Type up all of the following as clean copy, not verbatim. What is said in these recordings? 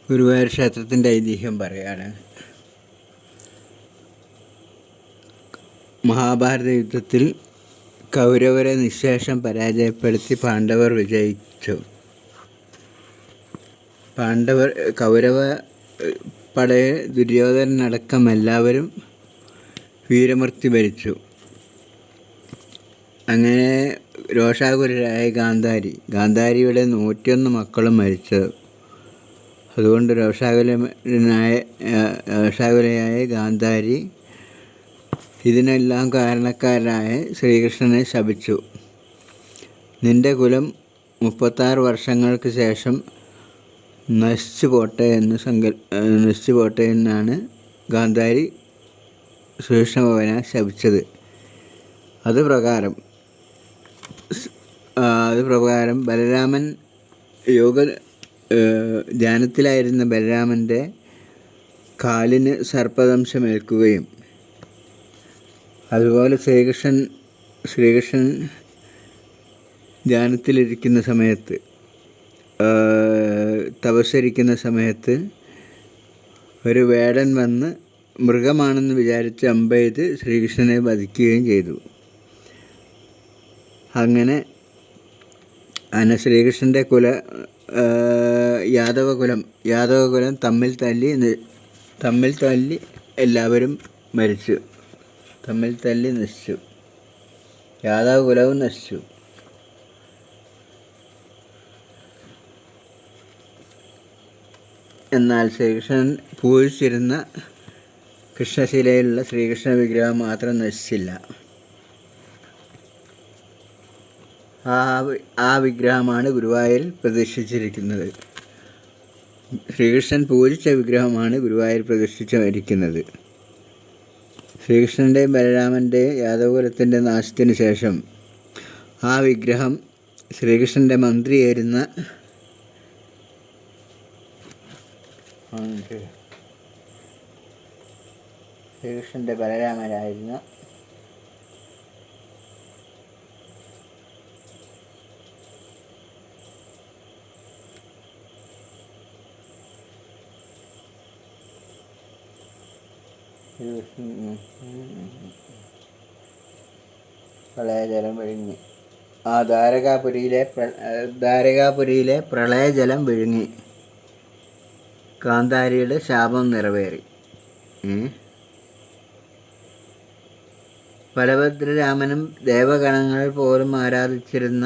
ഗുരുവായൂർ ക്ഷേത്രത്തിൻ്റെ ഐതിഹ്യം പറയാണ്. മഹാഭാരത യുദ്ധത്തിൽ കൗരവരെ നിശ്ശേഷം പരാജയപ്പെടുത്തി പാണ്ഡവർ വിജയിച്ചു. കൗരവ പടയെ ദുര്യോധനനടക്കം എല്ലാവരും വീരമൃത്യു വരിച്ചു. അങ്ങനെ രോഷാകുലരായ ഗാന്ധാരിയുടെ 101 മക്കളും മരിച്ചു. അതുകൊണ്ട് രോഷാകുലയായ ഗാന്ധാരി ഇതിനെല്ലാം കാരണക്കാരനായ ശ്രീകൃഷ്ണനെ ശപിച്ചു. നിന്റെ കുലം 36 വർഷങ്ങൾക്ക് ശേഷം നശിച്ചു പോട്ടെ എന്നാണ് ഗാന്ധാരി ശ്രീകൃഷ്ണഭഗവാനെ ശപിച്ചത്. അതുപ്രകാരം ബലരാമൻ ധ്യാനത്തിലായിരുന്ന ബലരാമൻ്റെ കാലിന് സർപ്പദംശമേൽക്കുകയും അതുപോലെ ശ്രീകൃഷ്ണൻ ധ്യാനത്തിലിരിക്കുന്ന സമയത്ത് തപസ്സരിക്കുന്ന സമയത്ത് ഒരു വേടൻ വന്ന് മൃഗമാണെന്ന് വിചാരിച്ച് അമ്പെയ്ത് ശ്രീകൃഷ്ണനെ വധിക്കുകയും ചെയ്തു. അങ്ങനെ ശ്രീകൃഷ്ണൻ്റെ യാദവകുലം തമ്മിൽ തല്ലി എല്ലാവരും മരിച്ചു. നശിച്ചു. യാദവകുലവും നശിച്ചു. എന്നാൽ ശ്രീകൃഷ്ണൻ പൂജിച്ചിരുന്ന കൃഷ്ണശിലയിലുള്ള ശ്രീകൃഷ്ണ വിഗ്രഹം മാത്രം നശിച്ചില്ല. ആ വിഗ്രഹമാണ് ഗുരുവായൂരിൽ പ്രതിഷ്ഠിച്ചിരിക്കുന്നത്. ശ്രീകൃഷ്ണൻ പൂജിച്ച വിഗ്രഹമാണ് ഗുരുവായൂർ പ്രതിഷ്ഠിച്ചിരിക്കുന്നത്. ശ്രീകൃഷ്ണൻ്റെയും ബലരാമൻ്റെയും യാദവകുലത്തിൻ്റെ നാശത്തിന് ശേഷം ആ വിഗ്രഹം ശ്രീകൃഷ്ണൻ്റെ മന്ത്രിയായിരുന്ന ശ്രീകൃഷ്ണൻ്റെ ബലരാമനായിരുന്ന പ്രളയജലം വിഴുങ്ങി. ദ്വാരകാപുരിയിലെ പ്രളയജലം വിഴുങ്ങി. ഗാന്ധാരിയുടെ ശാപം നിറവേറി. ബലഭദ്രരാമനും ദേവഗണങ്ങൾ പോലും ആരാധിച്ചിരുന്ന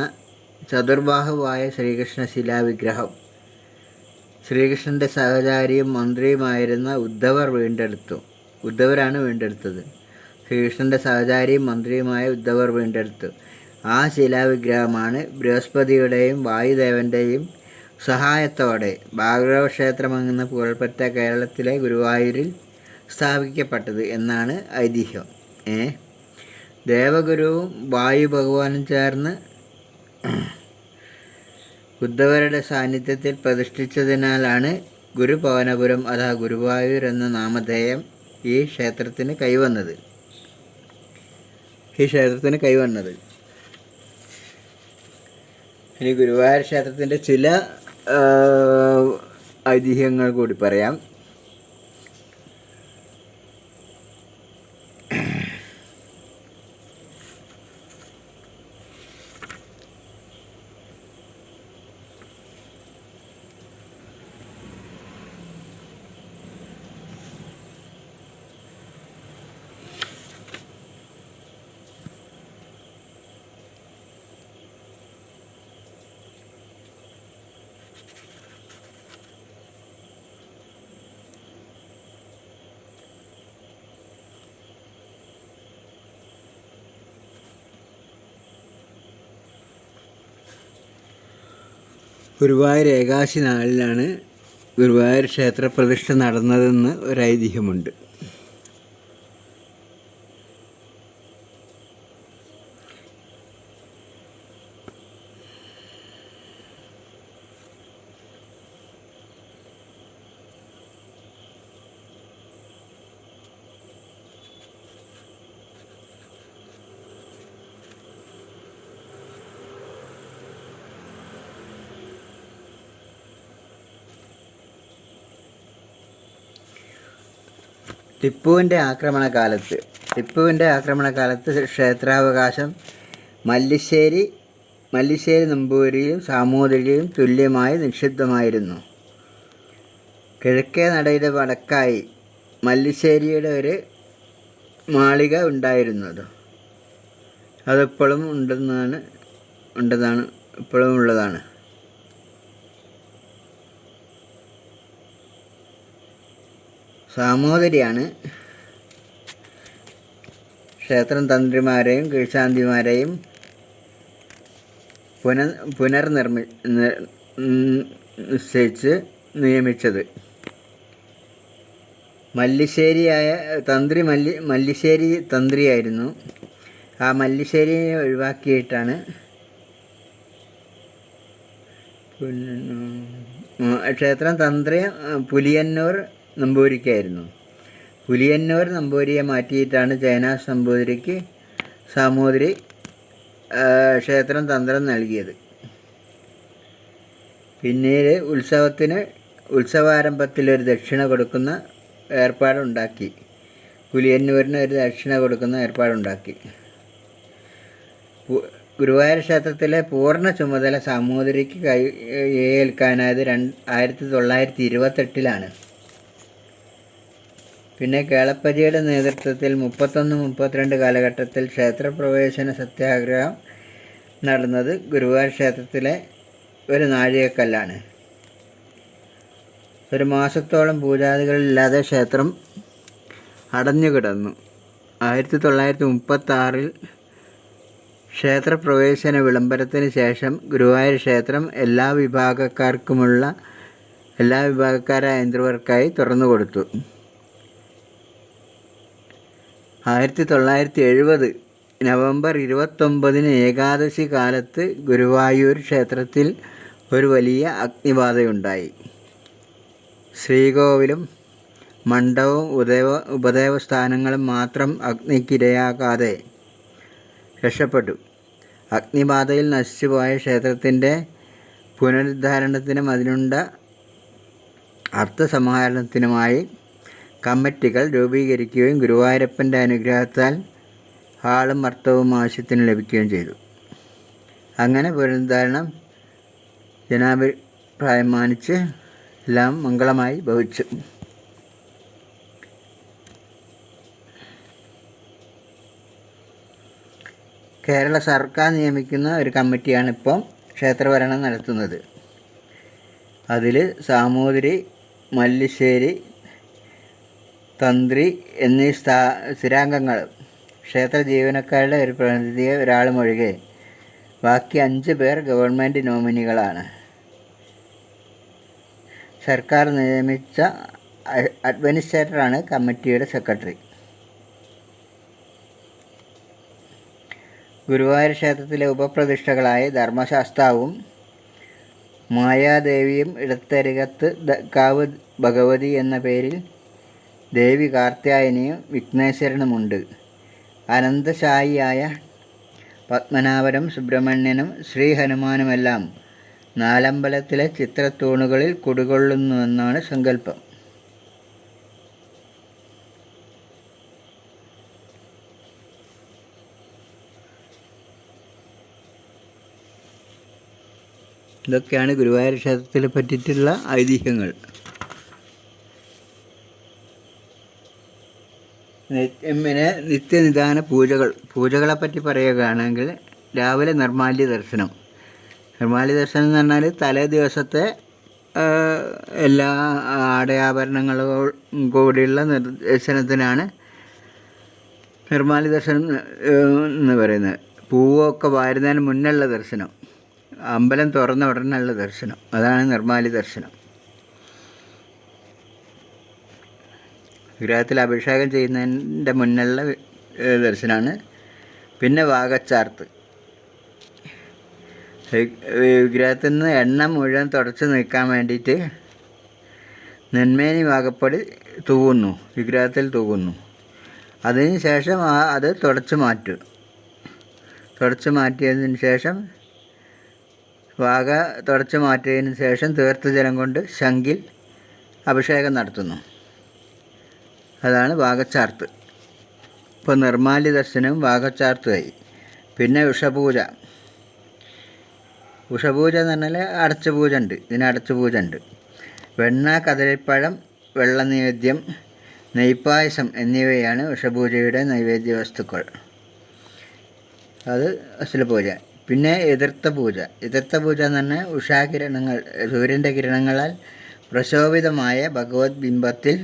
ചതുർബാഹുവായ ശ്രീകൃഷ്ണ ശിലാവിഗ്രഹം ശ്രീകൃഷ്ണൻ്റെ സഹചാരിയും മന്ത്രിയുമായിരുന്ന ഉദ്ധവരാണ് വീണ്ടെടുത്തത്. ശ്രീകൃഷ്ണൻ്റെ സഹചാരിയും മന്ത്രിയുമായ ഉദ്ധവർ വീണ്ടെടുത്തു. ആ ശിലാവിഗ്രഹമാണ് ബൃഹസ്പതിയുടെയും വായുദേവൻ്റെയും സഹായത്തോടെ ഭാർഗവ ക്ഷേത്രമെന്ന പുകൾപ്പെട്ട കേരളത്തിലെ ഗുരുവായൂരിൽ സ്ഥാപിക്കപ്പെട്ടത് എന്നാണ് ഐതിഹ്യം. ദേവഗുരുവും വായു ഭഗവാനും ചേർന്ന് ഉദ്ധവരുടെ സാന്നിധ്യത്തിൽ പ്രതിഷ്ഠിച്ചതിനാലാണ് ഗുരുപവനപുരം അഥവാ ഗുരുവായൂർ എന്ന നാമധേയം ഈ ക്ഷേത്രത്തിന് കൈവന്നത്. ഇനി ഗുരുവായൂർ ക്ഷേത്രത്തിൻ്റെ ചില ഐതിഹ്യങ്ങൾ കൂടി പറയാം. ഗുരുവായൂർ ഏകാദശി നാളിലാണ് ഗുരുവായൂർ ക്ഷേത്രപ്രതിഷ്ഠ നടന്നതെന്ന് ഒരു ഐതിഹ്യമുണ്ട്. ടിപ്പുവിൻ്റെ ആക്രമണകാലത്ത് ക്ഷേത്രാവകാശം മല്ലിശ്ശേരി നമ്പൂതിരിയും സാമൂതിരിയും തുല്യമായി നിക്ഷിപ്തമായിരുന്നു. കിഴക്കേ നടയുടെ വടക്കായി മല്ലിശ്ശേരിയുടെ ഒരു മാളിക ഉണ്ടായിരുന്നത്. അതിപ്പോഴും ഇപ്പോഴും ഉള്ളതാണ്. സാമൂതിരിയാണ് ക്ഷേത്രം തന്ത്രിമാരെയും കീഴ്ശാന്തിമാരെയും നിശ്ചയിച്ച് നിയമിച്ചത്. മല്ലിശ്ശേരി തന്ത്രിയായിരുന്നു. ആ മല്ലിശ്ശേരിയെ ഒഴിവാക്കിയിട്ടാണ് ക്ഷേത്രം തന്ത്രി പുലിയന്നൂർ നമ്പൂതിരിക്കായിരുന്നു. പുലിയന്നൂർ നമ്പൂതിരിയെ മാറ്റിയിട്ടാണ് ചേനാസ് നമ്പൂതിരിക്ക് സാമൂതിരി ക്ഷേത്രം തന്ത്രം നൽകിയത്. പിന്നീട് ഉത്സവാരംഭത്തിലൊരു ദക്ഷിണ കൊടുക്കുന്ന ഏർപ്പാടുണ്ടാക്കി. പുലിയന്നൂരിന് ഒരു ദക്ഷിണ കൊടുക്കുന്ന ഏർപ്പാടുണ്ടാക്കി. ഗുരുവായൂർ ക്ഷേത്രത്തിലെ പൂർണ്ണ ചുമതല സാമൂതിരിക്ക് ഏൽക്കാനായത് 1928 പിന്നെ കേളപ്പജിയുടെ നേതൃത്വത്തിൽ 31-32 കാലഘട്ടത്തിൽ ക്ഷേത്രപ്രവേശന സത്യാഗ്രഹം നടന്നത് ഗുരുവായൂർ ക്ഷേത്രത്തിലെ ഒരു നാഴികക്കല്ലാണ്. ഒരു മാസത്തോളം പൂജാദികളില്ലാതെ ക്ഷേത്രം അടഞ്ഞുകിടന്നു. 1936 ക്ഷേത്രപ്രവേശന വിളംബരത്തിന് ശേഷം ഗുരുവായൂർ ക്ഷേത്രം എല്ലാ വിഭാഗക്കാരായ ഹൈന്ദവർക്കായി തുറന്നുകൊടുത്തു. 1970 നവംബർ 29 ഏകാദശി കാലത്ത് ഗുരുവായൂർ ക്ഷേത്രത്തിൽ ഒരു വലിയ അഗ്നിബാധയുണ്ടായി. ശ്രീകോവിലും മണ്ഡപവും ഉപദേവസ്ഥാനങ്ങളും മാത്രം അഗ്നിക്കിരയാകാതെ രക്ഷപ്പെട്ടു. അഗ്നിബാധയിൽ നശിച്ചുപോയ ക്ഷേത്രത്തിൻ്റെ പുനരുദ്ധാരണത്തിനും അതിനുണ്ട അർത്ഥസമാഹരണത്തിനുമായി കമ്മിറ്റികൾ രൂപീകരിക്കുകയും ഗുരുവായൂരപ്പൻ്റെ അനുഗ്രഹത്താൽ ആളും അർത്ഥവും ആവശ്യത്തിന് ലഭിക്കുകയും ചെയ്തു. അങ്ങനെ പുനരുദ്ധാരണം ജനാഭിപ്രായം മാനിച്ച് എല്ലാം മംഗളമായി ഭവിച്ചു. കേരള സർക്കാർ നിയമിക്കുന്ന ഒരു കമ്മിറ്റിയാണ് ഇപ്പം ക്ഷേത്രഭരണം നടത്തുന്നത്. അതിൽ സാമൂതിരി, മല്ലിശ്ശേരി, തന്ത്രി എന്നീ സ്ഥിരാംഗങ്ങൾ, ക്ഷേത്ര ജീവനക്കാരുടെ ഒരു പ്രതിനിധിയെ ഒരാളും ഒഴികെ ബാക്കി 5 പേർ ഗവൺമെൻറ് നോമിനികളാണ്. സർക്കാർ നിയമിച്ച അഡ്മിനിസ്ട്രേറ്ററാണ് കമ്മിറ്റിയുടെ സെക്രട്ടറി. ഗുരുവായൂർ ക്ഷേത്രത്തിലെ ഉപപ്രതിഷ്ഠകളായ ധർമ്മശാസ്താവും മായാദേവിയും ഇടത്തരികത്ത് കാവ് ഭഗവതി എന്ന പേരിൽ ദേവി കാർത്യായനിയും വിഘ്നേശ്വരനുമുണ്ട്. അനന്തശായിയായ പത്മനാഭനും സുബ്രഹ്മണ്യനും ശ്രീ ഹനുമാനുമെല്ലാം നാലമ്പലത്തിലെ ചിത്രത്തൂണുകളിൽ കുടികൊള്ളുന്നുവെന്നാണ് സങ്കല്പം. ഇതൊക്കെയാണ് ഗുരുവായൂർ ക്ഷേത്രത്തിനെ പറ്റിയിട്ടുള്ള ഐതിഹ്യങ്ങൾ. പിന്നെ നിത്യനിദാന പൂജകളെപ്പറ്റി പറയുകയാണെങ്കിൽ രാവിലെ നിർമ്മാല്യ ദർശനം എന്ന് പറഞ്ഞാൽ തലേ ദിവസത്തെ എല്ലാ ആടയാഭരണങ്ങളും കൂടിയുള്ള ദർശനത്തിനാണ് നിർമ്മാല്യ ദർശനം എന്ന് പറയുന്നത്. പൂവൊക്കെ വാരുന്നതിന് മുന്നുള്ള ദർശനം, അമ്പലം തുറന്ന ഉടനെയുള്ള ദർശനം, അതാണ് നിർമ്മാല്യ ദർശനം. വിഗ്രഹത്തിൽ അഭിഷേകം ചെയ്യുന്നതിൻ്റെ മുന്നുള്ള ദർശനമാണ്. പിന്നെ വാകച്ചാർത്ത്, വിഗ്രഹത്തിൽ നിന്ന് എണ്ണ മുഴുവൻ തുടച്ച് നീക്കാൻ വേണ്ടിയിട്ട് നെന്മേനി വാകപ്പൊടി വിഗ്രഹത്തിൽ തൂകുന്നു. അതിന് ശേഷം അത് തുടച്ച് മാറ്റിയതിന് ശേഷം വാക തുടച്ച് മാറ്റിയതിന് ശേഷം തീർത്ഥജലം കൊണ്ട് ശംഖിൽ അഭിഷേകം നടത്തുന്നു. അതാണ് വാകച്ചാർത്ത്. ഇപ്പോൾ നിർമ്മാല്യ ദർശനവും വാകച്ചാർത്തുമായി. പിന്നെ ഉഷപൂജ. ഉഷപൂജ എന്ന് പറഞ്ഞാൽ അടച്ച പൂജ ഉണ്ട്. ഇതിന് അടച്ച പൂജ ഉണ്ട്. വെണ്ണ, കദളിപ്പഴം, വെള്ള നൈവേദ്യം, നെയ്പ്പായസം എന്നിവയാണ് ഉഷപൂജയുടെ നൈവേദ്യ വസ്തുക്കൾ. അത് അസല പൂജ. പിന്നെ എതിർത്ത പൂജ. എതിർത്ത പൂജ എന്ന് പറഞ്ഞാൽ ഉഷാകിരണങ്ങൾ, സൂര്യൻ്റെ കിരണങ്ങളാൽ പ്രശോഭിതമായ ഭഗവത് ബിംബത്തിൽ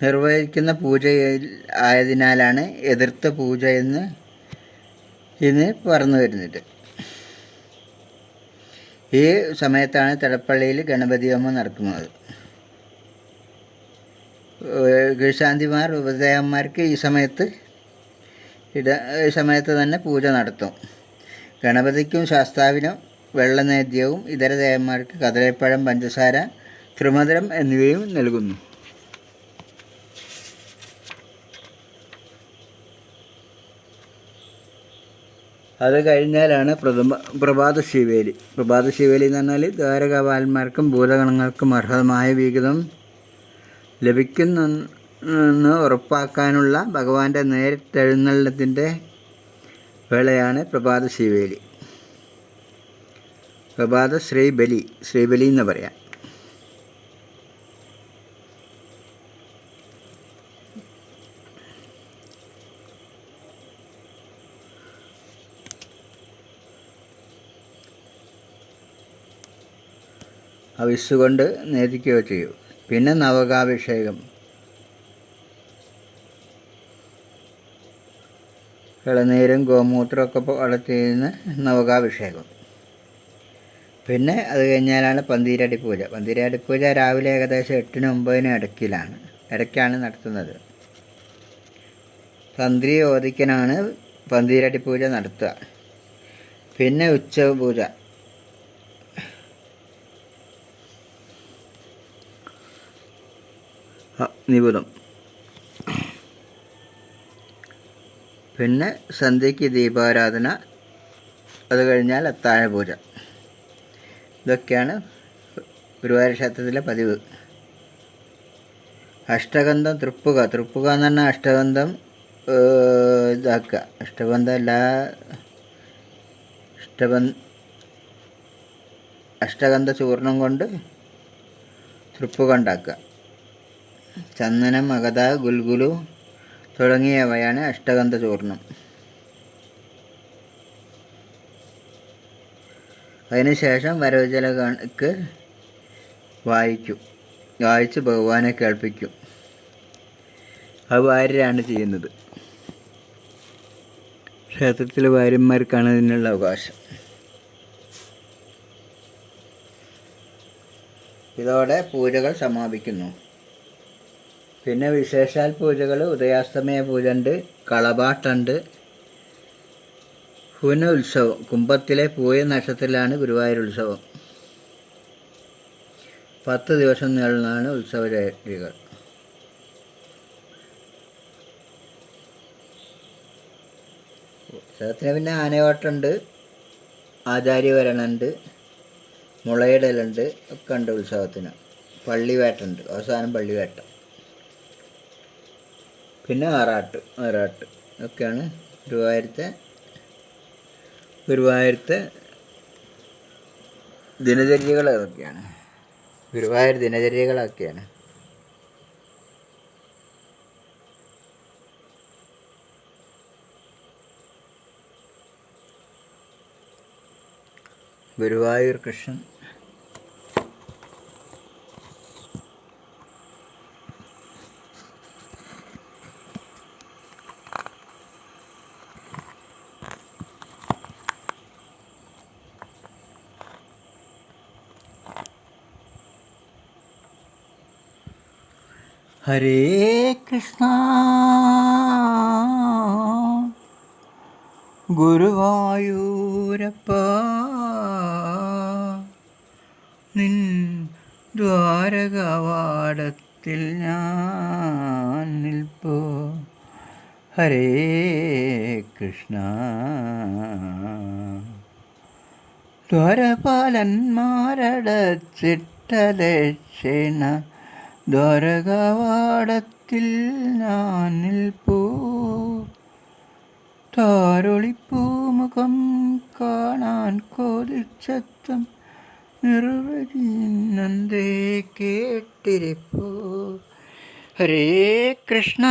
നിർവഹിക്കുന്ന പൂജ ആയതിനാലാണ് എതിർത്ത പൂജ എന്ന് പറഞ്ഞു വരുന്നത്. ഈ സമയത്താണ് തലപ്പള്ളിയിൽ ഗണപതി ഹോമം നടക്കുന്നത്. കീഴ്ശാന്തിമാർ, ഉപദേവന്മാർക്ക് ഈ സമയത്ത് തന്നെ പൂജ നടത്തും. ഗണപതിക്കും ശാസ്താവിനും വെള്ള നൈവേദ്യവും ഇതര ദേവന്മാർക്ക് കദളിപ്പഴം, പഞ്ചസാര, ത്രിമധുരം എന്നിവയും നൽകുന്നു. അത് കഴിഞ്ഞാലാണ് പ്രഭാത ശിവേലി. പ്രഭാത ശിവേലി എന്ന് പറഞ്ഞാൽ ദ്വാരകാപാലന്മാർക്കും ഭൂതഗണങ്ങൾക്കും അർഹമായ വിഹിതം ലഭിക്കുന്നെന്ന് ഉറപ്പാക്കാനുള്ള ഭഗവാന്റെ നേരിട്ടെഴുന്നള്ളത്തിൻ്റെ വേളയാണ് പ്രഭാത ശിവേലി. പ്രഭാത ശ്രീബലി എന്ന് പറയാം. അവിസ്സുകൊണ്ട് നേദിക്കുകയോ ചെയ്യും. പിന്നെ നവകാഭിഷേകം. ഇളനീരും ഗോമൂത്രമൊക്കെ വളർത്തിയിരുന്ന നവകാഭിഷേകം. പിന്നെ അത് കഴിഞ്ഞാലാണ് പന്തീരടി പൂജ. പന്തീരടി പൂജ രാവിലെ ഏകദേശം 8-നും 9-നും ഇടയ്ക്കാണ് നടത്തുന്നത്. തന്ത്രി ഓദിക്കനാണ് പന്തീരടി പൂജ നടത്തുക. പിന്നെ ഉച്ചപൂജ. നിബുധം. പിന്നെ സന്ധ്യയ്ക്ക് ദീപാരാധന. അത് കഴിഞ്ഞാൽ അത്താഴ പൂജ. ഇതൊക്കെയാണ് ഗുരുവായൂർ ക്ഷേത്രത്തിലെ പതിവ്. അഷ്ടഗന്ധം തൃപ്പുക. തൃപ്പുക എന്ന് പറഞ്ഞാൽ അഷ്ടഗന്ധം ഇതാക്കുക. അഷ്ടഗന്ധ ചൂർണം കൊണ്ട് തൃപ്പുക ഉണ്ടാക്കുക. ചന്ദനം, അഗത, ഗുൽഗുലു തുടങ്ങിയവയാണ് അഷ്ടഗന്ധ ചൂർണം. അതിനുശേഷം വരവുജല കണക്ക് വായിച്ച് ഭഗവാനെ കേൾപ്പിക്കും. അത് ഭാര്യരാണ് ചെയ്യുന്നത്. ക്ഷേത്രത്തിലെ ഭാര്യന്മാർക്കാണ് ഇതിനുള്ള അവകാശം. ഇതോടെ പൂജകൾ സമാപിക്കുന്നു. പിന്നെ വിശേഷാൽ പൂജകൾ, ഉദയാസ്തമയ പൂജ ഉണ്ട്, കളപാട്ടുണ്ട്, ഉത്സവം. കുംഭത്തിലെ പൂയ നക്ഷത്രത്തിലാണ് ഗുരുവായൂർ ഉത്സവം. 10 ദിവസം നീളുന്നതാണ് ഉത്സവചര്യകൾ. ഉത്സവത്തിന് പിന്നെ ആനയോട്ടമുണ്ട്, ആചാര്യവരണുണ്ട്, മുളയിടലുണ്ട്, ഒക്കെ ഉണ്ട് ഉത്സവത്തിന്. പള്ളിവേട്ടുണ്ട്, അവസാനം പള്ളിവേട്ട. പിന്നെ ആറാട്ട് ഒക്കെയാണ് ഗുരുവായൂരത്തെ ദിനചര്യകൾ. അതൊക്കെയാണ് ഗുരുവായൂർ ദിനചര്യകളൊക്കെയാണ്. ഗുരുവായൂർ കൃഷ്ണൻ. ഹരേ കൃഷ്ണ ഗുരുവായൂരപ്പ, നിൻ ദ്വാരകവാടത്തിൽ ഞാൻ നിൽപ്പോ. ഹരേ കൃഷ്ണ. ദ്വാരപാലന്മാരടച്ചിട്ട ദക്ഷിണ ദ്വാരകവാടത്തിൽ താരത്തിൽ ഞാൻ നിൽപ്പൂ, താരൊളിപ്പൂമുഖം കാണാൻ കൊതിച്ചത്തം നിർവചിന്നന്തേ കേട്ടിരിപ്പൂ. ഹരേ കൃഷ്ണ.